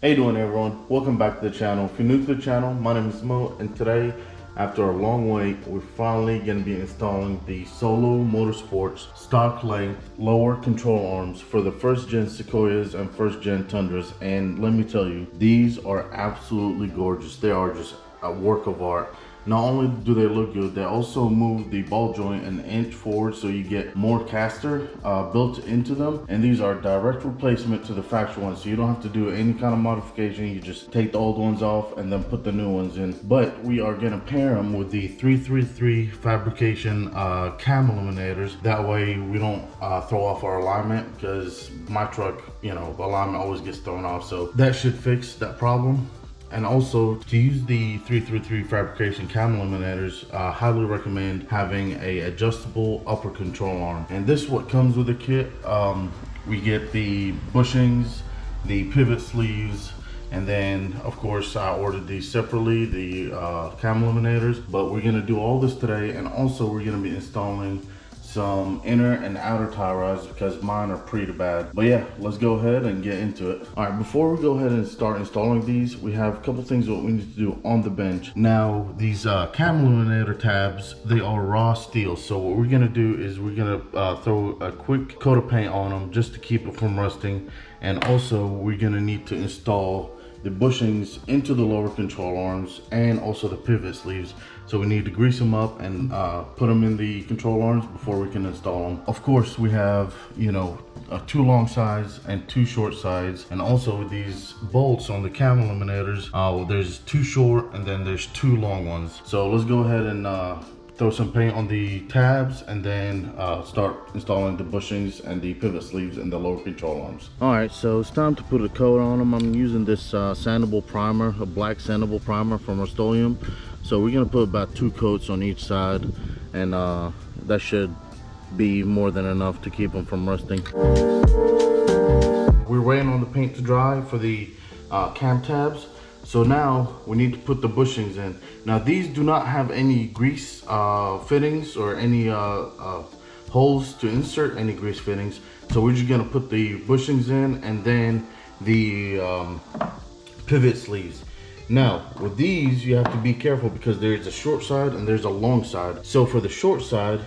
How you doing, everyone? Welcome back to the channel. If you're new to the channel, my name is Mo, and today, after a long wait, we're finally going to be installing the Solo Motorsports stock length lower control arms for the first gen Sequoias and first gen Tundras. And let me tell you, these are absolutely gorgeous. They are just a work of art. Not only do they look good, they also move the ball joint an inch forward, so you get more caster built into them. And these are direct replacement to the factory ones, so you don't have to do any kind of modification. You just take the old ones off and then put the new ones in. But we are gonna pair them with the 333 fabrication cam eliminators. That way we don't throw off our alignment, because my truck, you know, the alignment always gets thrown off. So that should fix that problem. And also, to use the 333 fabrication cam eliminators, highly recommend having a adjustable upper control arm. And this is what comes with the kit. We get the bushings, the pivot sleeves, and then of course I ordered these separately, the cam eliminators. But we're gonna do all this today, and also we're gonna be installing some inner and outer tie rods, because mine are pretty bad. But yeah, let's go ahead and get into it. All right, before we go ahead and start installing these, we have a couple things that we need to do on the bench. Now, these cam illuminator tabs, they are raw steel. So what we're gonna do is we're gonna throw a quick coat of paint on them just to keep it from rusting. And also we're gonna need to install the bushings into the lower control arms and also the pivot sleeves. So we need to grease them up and put them in the control arms before we can install them. Of course, we have, you know, 2 long sides and 2 short sides. And also these bolts on the cam eliminators, there's 2 short and then there's 2 long ones. So let's go ahead and throw some paint on the tabs, and then start installing the bushings and the pivot sleeves and the lower control arms. All right, so it's time to put a coat on them. I'm using this sandable primer, a black sandable primer from Rust-Oleum. So we're gonna put about 2 coats on each side, and that should be more than enough to keep them from rusting. We're waiting on the paint to dry for the cam tabs. So now we need to put the bushings in. Now these do not have any grease fittings or any holes to insert any grease fittings. So we're just gonna put the bushings in, and then the pivot sleeves. Now with these, you have to be careful because there's a short side and there's a long side. So for the short side,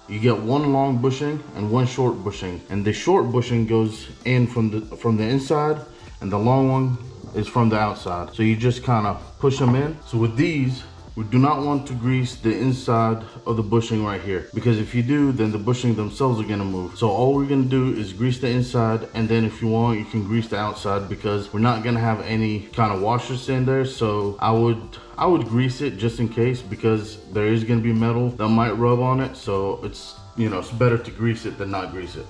you get 1 long bushing and 1 short bushing. And the short bushing goes in from the inside, and the long one is from the outside. So you just kind of push them in. So with these, we do not want to grease the inside of the bushing right here, because if you do, then the bushing themselves are gonna move. So all we're gonna do is grease the inside, and then if you want, you can grease the outside, because we're not gonna have any kind of washers in there. So I would grease it just in case, because there is gonna be metal that might rub on it. So it's, you know, it's better to grease it than not grease it.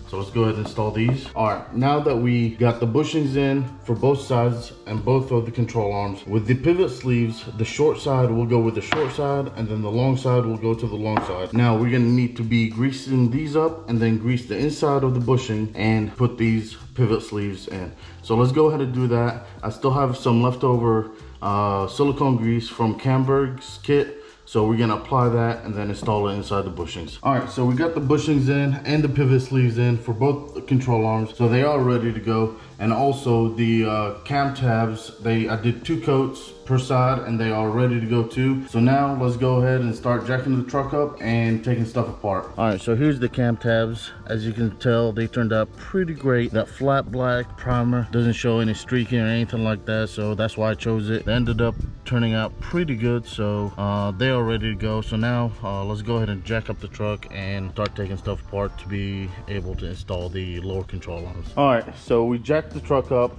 So let's go ahead and install these. All right, now that we got the bushings in for both sides and both of the control arms, with the pivot sleeves, the short side will go with the short side, and then the long side will go to the long side. Now we're gonna need to be greasing these up, and then grease the inside of the bushing and put these pivot sleeves in. So let's go ahead and do that. I still have some leftover silicone grease from Camberg's kit. So we're gonna apply that and then install it inside the bushings. All right, so we got the bushings in and the pivot sleeves in for both control arms. So they are ready to go. And also the cam tabs, I did 2 coats per side, and they are ready to go too. So now let's go ahead and start jacking the truck up and taking stuff apart. All right, so here's the cam tabs. As you can tell, they turned out pretty great. That flat black primer doesn't show any streaking or anything like that, so that's why I chose it. They ended up turning out pretty good, so they are ready to go. So now let's go ahead and jack up the truck and start taking stuff apart to be able to install the lower control arms. All right, so we jacked the truck up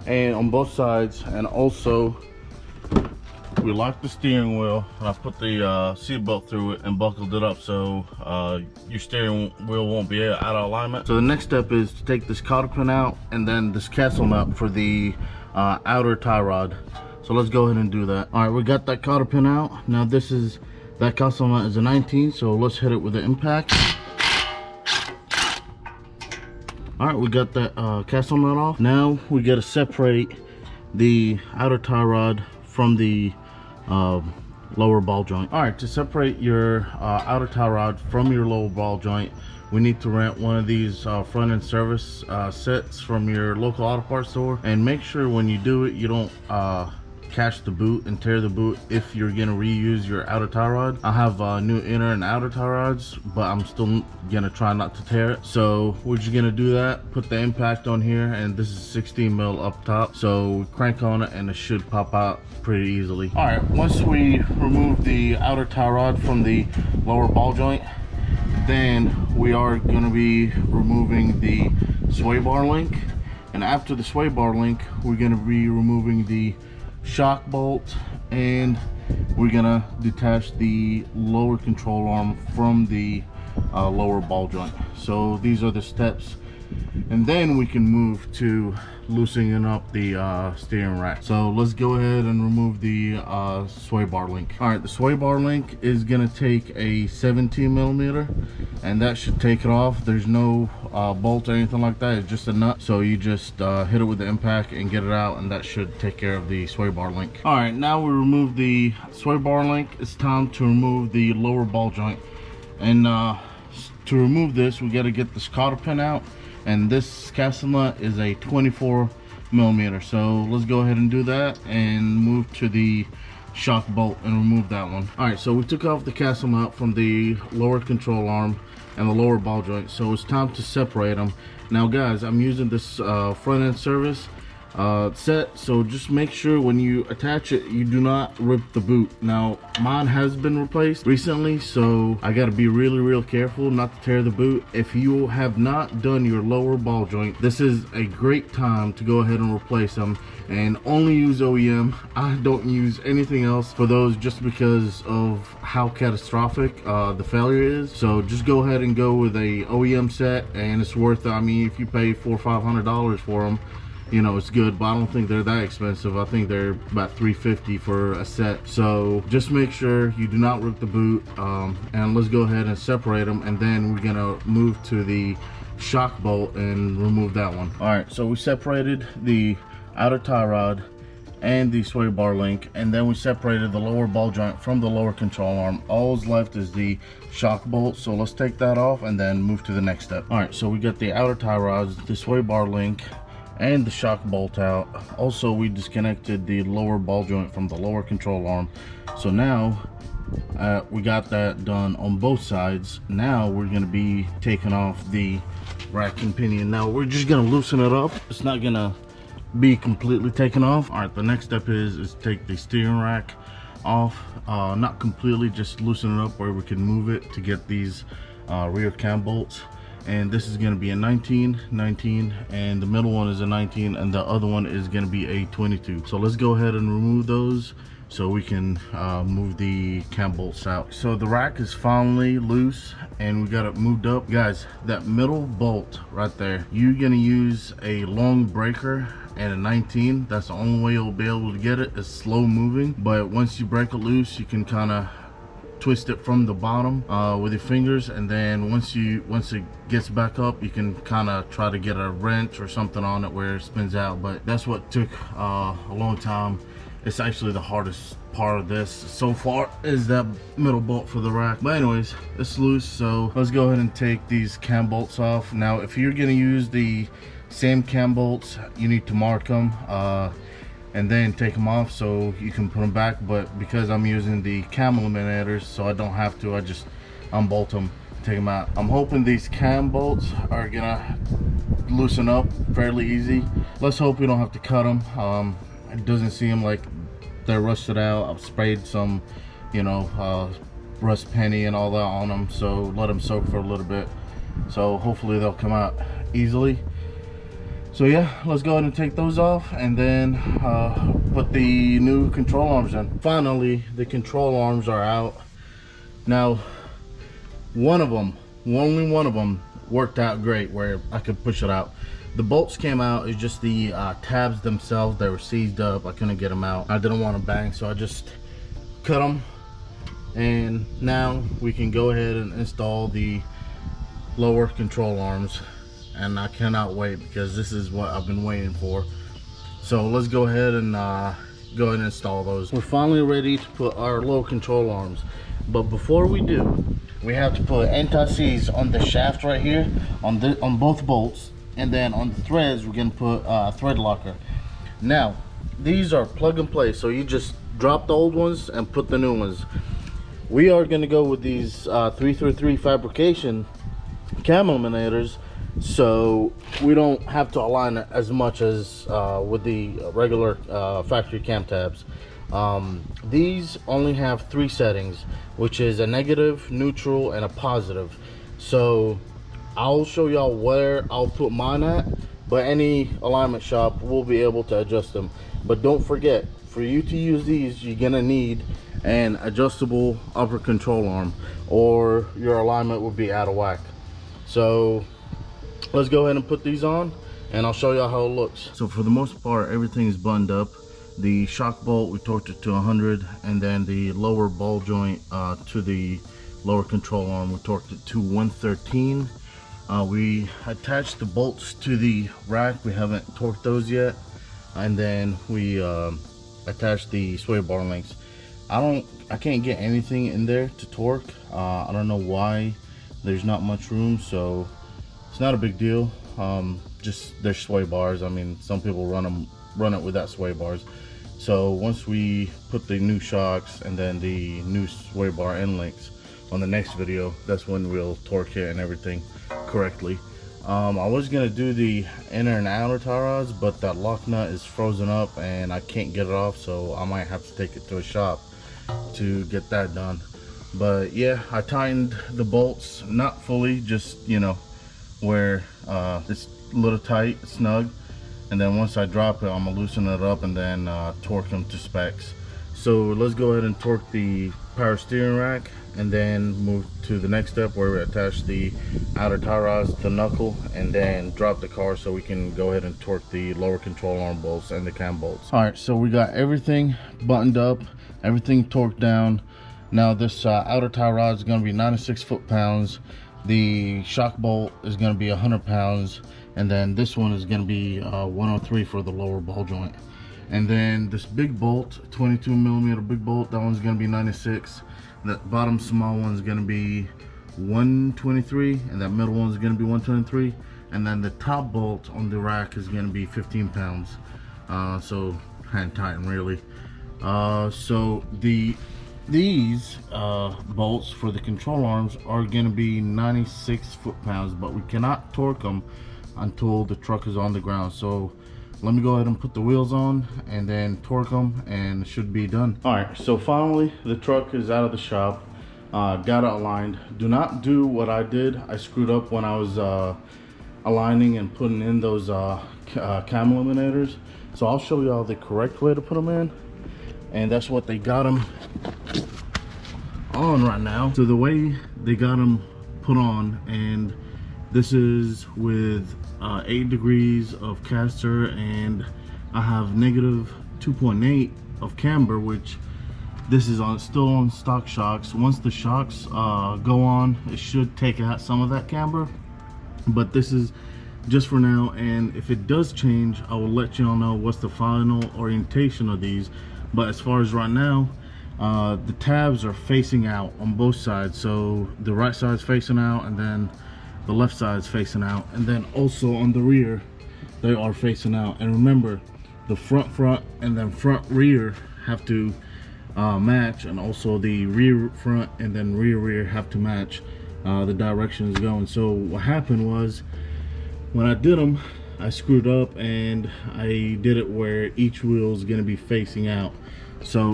and on both sides, and also we locked the steering wheel, and I put the seat belt through it and buckled it up, so your steering wheel won't be out of alignment. So the next step is to take this cotter pin out, and then this castle nut for the outer tie rod. So let's go ahead and do that. All right, we got that cotter pin out. Now that castle nut is a 19, so let's hit it with the impact. All right, we got that castle nut off. Now we got to separate the outer tie rod from the lower ball joint. All right, to separate your outer tie rod from your lower ball joint, we need to rent one of these front end service sets from your local auto parts store. And make sure when you do it, you don't catch the boot and tear the boot if you're gonna reuse your outer tie rod. I have new inner and outer tie rods, but I'm still gonna try not to tear it. So we're just gonna do that, put the impact on here, and this is 16 mil up top, so we crank on it and it should pop out pretty easily. All right, once we remove the outer tie rod from the lower ball joint, then we are gonna be removing the sway bar link, and after the sway bar link, we're gonna be removing the shock bolt, and we're gonna detach the lower control arm from the lower ball joint. So these are the steps, and then we can move to loosening up the steering rack. So let's go ahead and remove the sway bar link. All right, the sway bar link is gonna take a 17 millimeter, and that should take it off. There's no bolt or anything like that, it's just a nut. So you just hit it with the impact and get it out, and that should take care of the sway bar link. All right, now we remove the sway bar link, it's time to remove the lower ball joint. And to remove this, we got to get this cotter pin out, and this casting nut is a 24 millimeter. So let's go ahead and do that and move to the shock bolt and remove that one. All right, so we took off the casting nut from the lower control arm and the lower ball joint, so it's time to separate them. Now guys, I'm using this front end service set, so just make sure when you attach it, you do not rip the boot. Now mine has been replaced recently, so I got to be real careful not to tear the boot. If you have not done your lower ball joint, this is a great time to go ahead and replace them, and only use OEM. I don't use anything else for those, just because of how catastrophic the failure is. So just go ahead and go with a OEM set, and it's worth it. I mean, if you pay $400 or $500 for them, you know, it's good, but I don't think they're that expensive. I think they're about $350 for a set. So just make sure you do not rip the boot, and let's go ahead and separate them, and then we're gonna move to the shock bolt and remove that one. All right, so we separated the outer tie rod and the sway bar link, and then we separated the lower ball joint from the lower control arm. All's left is the shock bolt, so let's take that off and then move to the next step. All right, so we got the outer tie rods, the sway bar link, and the shock bolt out. Also, we disconnected the lower ball joint from the lower control arm. So now we got that done on both sides. Now we're going to be taking off the rack and pinion. Now we're just going to loosen it up. It's not going to be completely taken off. All right, the next step is take the steering rack off. Not completely, just loosen it up where we can move it to get these rear cam bolts. And this is going to be a 19, and the middle one is a 19, and the other one is going to be a 22. So let's go ahead and remove those so we can move the cam bolts out. So the rack is finally loose, and we got it moved up. Guys, that middle bolt right there, you're going to use a long breaker and a 19. That's the only way you'll be able to get it. It's slow moving, but once you break it loose, you can kind of twist it from the bottom with your fingers, and then once it gets back up, you can kind of try to get a wrench or something on it where it spins out. But that's what took a long time. It's actually the hardest part of this so far, is that middle bolt for the rack. But anyways, it's loose, so let's go ahead and take these cam bolts off. Now if you're gonna use the same cam bolts, you need to mark them and then take them off so you can put them back. But because I'm using the cam eliminators, so I don't have to, I just unbolt them, take them out. I'm hoping these cam bolts are gonna loosen up fairly easy. Let's hope we don't have to cut them. It doesn't seem like they're rusted out. I've sprayed some, you know, rust penny and all that on them, so let them soak for a little bit. So hopefully they'll come out easily. So yeah, let's go ahead and take those off, and then put the new control arms in. Finally, the control arms are out. Now, one of them, only one of them worked out great where I could push it out. The bolts came out, it's just the tabs themselves, they were seized up. I couldn't get them out. I didn't want to bang, so I just cut them. And now we can go ahead and install the lower control arms. And I cannot wait, because this is what I've been waiting for. So let's go ahead and install those. We're finally ready to put our low control arms, but before we do, we have to put anti-seize on the shaft right here, on both bolts, and then on the threads we're gonna put thread locker. Now these are plug and play, so you just drop the old ones and put the new ones. We are gonna go with these 333 fabrication cam eliminators, so we don't have to align it as much as with the regular factory cam tabs. These only have 3 settings, which is a negative, neutral, and a positive. So I'll show y'all where I'll put mine at, but any alignment shop will be able to adjust them. But don't forget, for you to use these, you're gonna need an adjustable upper control arm, or your alignment will be out of whack. So let's go ahead and put these on, and I'll show y'all how it looks. So for the most part, everything is buttoned up. The shock bolt, we torqued it to 100, and then the lower ball joint to the lower control arm, we torqued it to 113. We attached the bolts to the rack. We haven't torqued those yet. And then we attached the sway bar links. I can't get anything in there to torque. I don't know why. There's not much room, so it's not a big deal. Just they're sway bars. I mean, some people run it without sway bars. So once we put the new shocks and then the new sway bar end links on the next video, that's when we'll torque it and everything correctly. I was gonna do the inner and outer tie rods, but that lock nut is frozen up and I can't get it off, so I might have to take it to a shop to get that done. But yeah, I tightened the bolts, not fully, just, you know, where it's a little tight, snug. And then once I drop it, I'm gonna loosen it up and then torque them to specs. So let's go ahead and torque the power steering rack, and then move to the next step where we attach the outer tie rods to knuckle, and then drop the car so we can go ahead and torque the lower control arm bolts and the cam bolts. All right, so we got everything buttoned up, everything torqued down. Now this outer tie rod is going to be 96 foot-pounds. The shock bolt is going to be 100 pounds, and then this one is going to be 103 for the lower ball joint. And then this big bolt, 22 millimeter big bolt, that one's going to be 96. That bottom small one's going to be 123, and that middle one's going to be 123. And then the top bolt on the rack is going to be 15 pounds. So hand tighten really. So these bolts for the control arms are going to be 96 foot-pounds, but we cannot torque them until the truck is on the ground. So let me go ahead and put the wheels on and then torque them, and it should be done. All right, so finally the truck is out of the shop. Got it aligned. Do not do what I did. I screwed up when I was aligning and putting in those cam eliminators. So I'll show y'all the correct way to put them in, and that's what they got them on right now. So the way they got them put on, and this is with 8 degrees of caster, and I have negative 2.8 of camber, which this is still on stock shocks. Once the shocks go on, it should take out some of that camber, but this is just for now, and if it does change, I will let y'all know what's the final orientation of these. But as far as right now, the tabs are facing out on both sides. So the right side is facing out, and then the left side is facing out, and then also on the rear they are facing out. And remember, the front and then front rear have to match, and also the rear front and then rear have to match the direction it's going. So what happened was, when I did them, I screwed up and I did it where each wheel is going to be facing out. So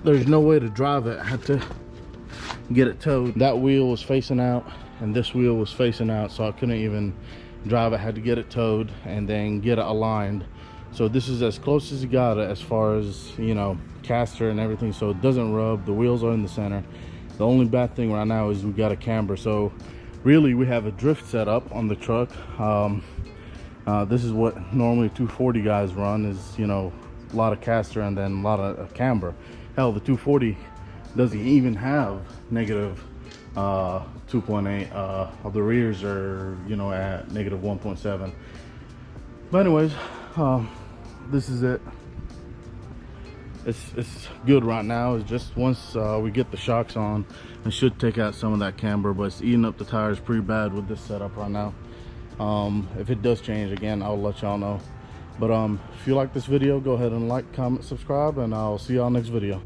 there's no way to drive it. I had to get it towed. That wheel was facing out and this wheel was facing out, so I couldn't even drive it. I had to get it towed and then get it aligned. So this is as close as you got it as far as, you know, caster and everything, so it doesn't rub. The wheels are in the center. The only bad thing right now is we got a camber. So really we have a drift setup on the truck. This is what normally 240 guys run, is, you know, a lot of caster and then a lot of camber. Hell, the 240 doesn't even have negative 2.8. The rears are, you know, at negative 1.7. But anyways, this is it. it's good right now. It's just once we get the shocks on, it should take out some of that camber, but it's eating up the tires pretty bad with this setup right now. If it does change again, I'll let y'all know. But if you like this video, go ahead and like, comment, subscribe, and I'll see y'all next video.